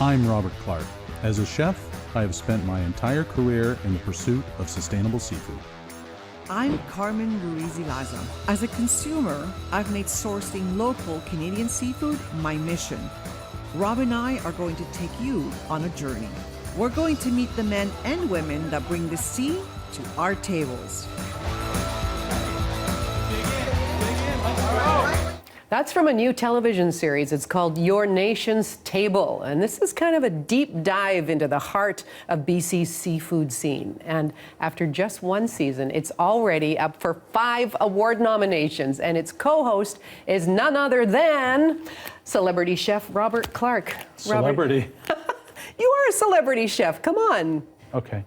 I'm Robert Clark. As a chef, I have spent my entire career in the pursuit of sustainable seafood. I'm Carmen Ruiz-Ilaza. As a consumer, I've made sourcing local Canadian seafood my mission. Rob and I are going to take you on a journey. We're going to meet the men and women that bring the sea to our tables. That's from a new television series. It's called Your Nation's Table. And this is kind of a deep dive into the heart of BC's seafood scene. And after just one season, it's already up for 5 award nominations. And its co-host is none other than celebrity chef Robert Clark. Celebrity? Robert, you are a celebrity chef. Come on. Okay.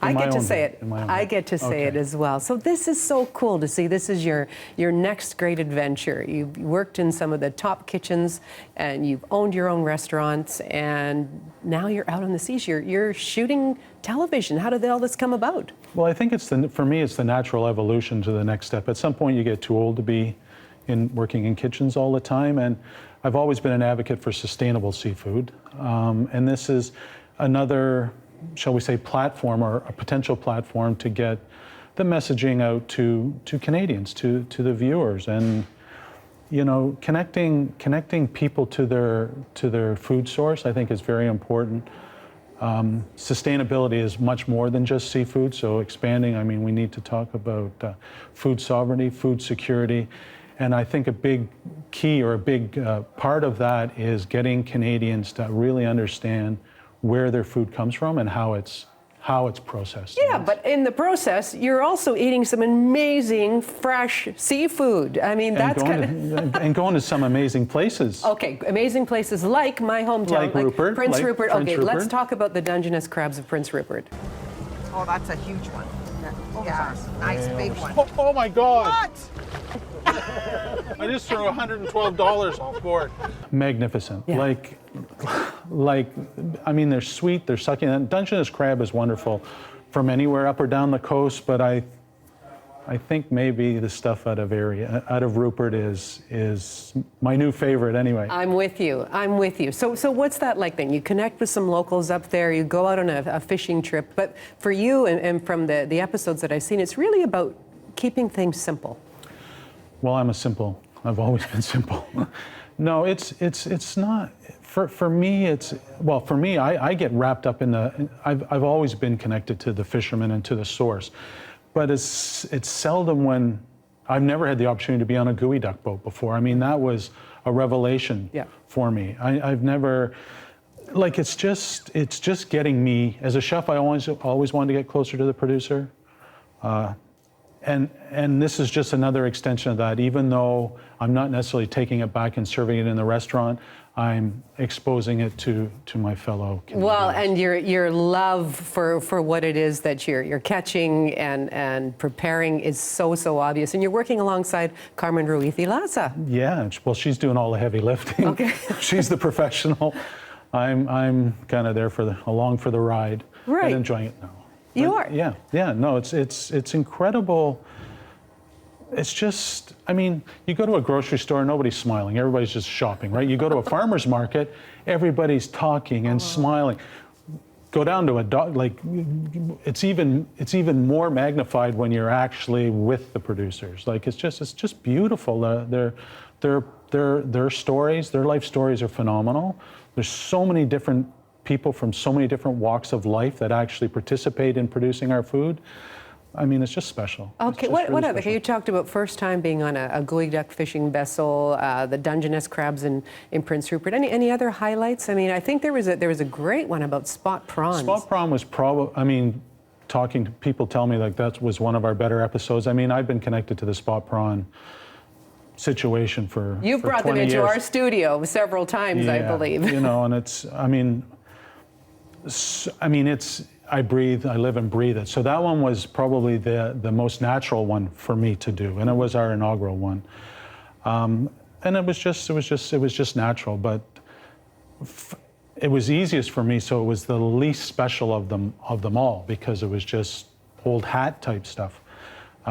I get to say it. I get to say it as well. So this is so cool to see. This is your next great adventure. You've worked in some of the top kitchens, and you've owned your own restaurants, and now you're out on the seas. You're shooting television. How did all this come about? Well, I think for me, it's the natural evolution to the next step. At some point, you get too old to be working in kitchens all the time, and I've always been an advocate for sustainable seafood. And this is another, shall we say, platform or a potential platform to get the messaging out to Canadians, to the viewers, and connecting people to their food source, I think, is very important. Sustainability is much more than just seafood, so expanding, I mean, we need to talk about food sovereignty, food security, and I think a big key or a big part of that is getting Canadians to really understand where their food comes from and how it's processed. Yeah, but in the process, you're also eating some amazing fresh seafood. I mean, that's and going to some amazing places. Okay, amazing places like my hometown, like Rupert, Prince Rupert. Prince Okay, Rupert. let's talk about the Dungeness crabs of Prince Rupert. Oh, that's a huge one. Yeah, nice big one. Oh my God! What? I just threw $112 off board. Magnificent. Yeah. Like, I mean, they're sweet, they're succulent. Dungeness crab is wonderful from anywhere up or down the coast, but I think maybe the stuff out of Rupert is my new favorite anyway. I'm with you. I'm with you. So what's that like then? You connect with some locals up there, you go out on a fishing trip, but for you and from the episodes that I've seen, it's really about keeping things simple. Well, I've always been simple. No, it's not. For me, I get wrapped up in I've always been connected to the fishermen and to the source, but it's seldom when, I've never had the opportunity to be on a gooey duck boat before. I mean, that was a revelation for me. I've never, like, it's just getting me, as a chef, I always wanted to get closer to the producer. And this is just another extension of that. Even though I'm not necessarily taking it back and serving it in the restaurant, I'm exposing it to my fellow Canadians. Well, and your love for what it is that you're catching and preparing is so obvious. And you're working alongside Carmen Ruiz-Ilaza. Yeah, well, she's doing all the heavy lifting. Okay. She's the professional. I'm kind of there along for the ride. Right. And enjoying it now. You are? Yeah, no, it's incredible. It's just, I mean, you go to a grocery store, nobody's smiling, everybody's just shopping, right? You go to a farmer's market, everybody's talking and smiling. Go down to a dog, like, it's even more magnified when you're actually with the producers. Like, it's just beautiful. Their stories, their life stories are phenomenal. There's so many different people from so many different walks of life that actually participate in producing our food. I mean, it's just special. Okay, what other? You talked about first time being on a gooey duck fishing vessel, the Dungeness crabs in Prince Rupert. Any other highlights? I mean, I think there was a great one about spot prawns. Spot prawn was probably, I mean, talking to people tell me like that was one of our better episodes. I mean, I've been connected to the spot prawn situation for You've for brought 20 them into years. our studio several times, I believe. And it's, I mean, I live and breathe it. So that one was probably the most natural one for me to do, and it was our inaugural one. And it was just natural, but it was easiest for me, so it was the least special of them all, because it was just old hat type stuff.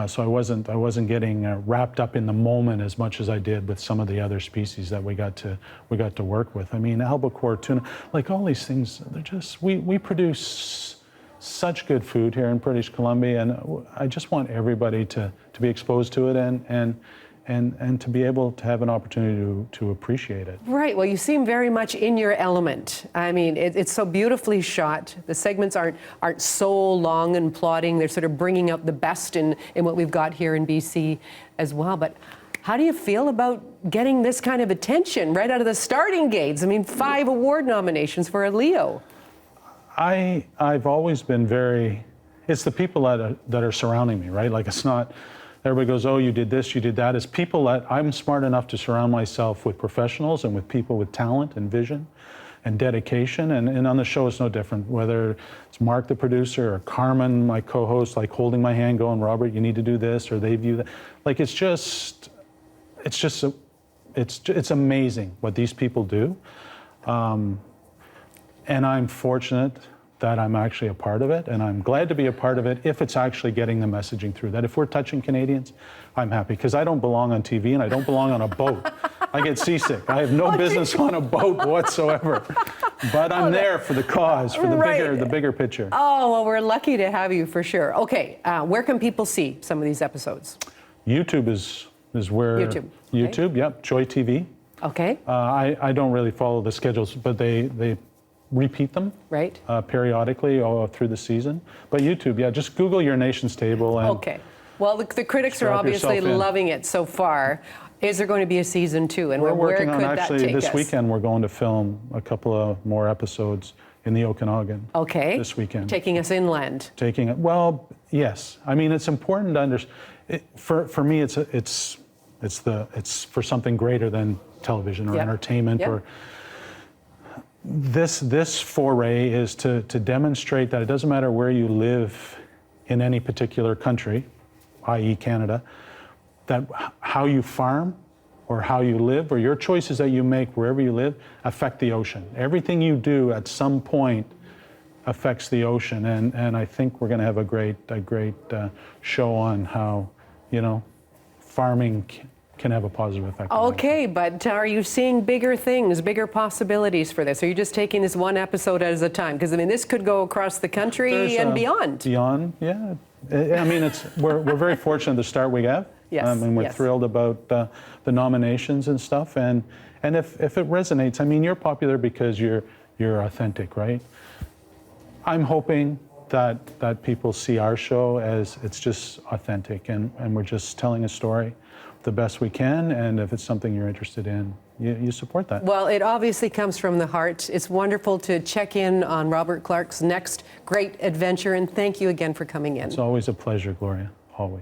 So I wasn't getting wrapped up in the moment as much as I did with some of the other species that we got to work with. I mean, albacore, tuna, like all these things, they're just, we produce such good food here in British Columbia, and I just want everybody to be exposed to it and to be able to have an opportunity to appreciate it. Right. Well, you seem very much in your element. I mean, it's so beautifully shot. The segments aren't so long and plodding. They're sort of bringing out the best in what we've got here in BC as well. But how do you feel about getting this kind of attention right out of the starting gates? I mean, 5 award nominations for a Leo. I've always been it's the people that are surrounding me, right? Like, it's not, everybody goes, oh, you did this, you did that. It's people that I'm smart enough to surround myself with professionals and with people with talent and vision and dedication. And on the show, it's no different, whether it's Mark, the producer, or Carmen, my co-host, like holding my hand going, Robert, you need to do this, or they view that. Like, it's amazing what these people do. And I'm fortunate that I'm actually a part of it, and I'm glad to be a part of it if it's actually getting the messaging through. That if we're touching Canadians, I'm happy, because I don't belong on TV and I don't belong on a boat. I get seasick. I have no business on a boat whatsoever. But I'm there for the cause, for the bigger picture. Oh, well, we're lucky to have you for sure. Okay, where can people see some of these episodes? YouTube is where... YouTube. YouTube, okay. Yep, Joy TV. Okay. I don't really follow the schedules, but they repeat them right periodically all through the season. But YouTube, yeah, just Google Your Nation's Table. And okay. Well, the critics are obviously loving it so far. Is there going to be a season 2? And we're working on, that actually, this weekend we're going to film a couple of more episodes in the Okanagan. Okay. This weekend. Taking us inland. Taking it, well, yes. I mean, it's important to understand. For me, it's for something greater than television or entertainment or. This foray is to demonstrate that it doesn't matter where you live in any particular country, i.e. Canada, that how you farm or how you live or your choices that you make wherever you live affect the ocean. Everything you do at some point affects the ocean, and I think we're going to have a great show on how, farming can have a positive effect. Okay, but are you seeing bigger things, bigger possibilities for this? Are you just taking this one episode at a time? Because, I mean, this could go across the country and beyond. Beyond, yeah. I mean, we're very fortunate the start we have. Yes. And we're thrilled about the nominations and stuff. And if it resonates, I mean, you're popular because you're authentic, right? I'm hoping that people see our show as it's just authentic and we're just telling a story the best we can, and if it's something you're interested in, you support that. Well, it obviously comes from the heart. It's wonderful to check in on Robert Clark's next great adventure, and thank you again for coming in. It's always a pleasure, Gloria, always.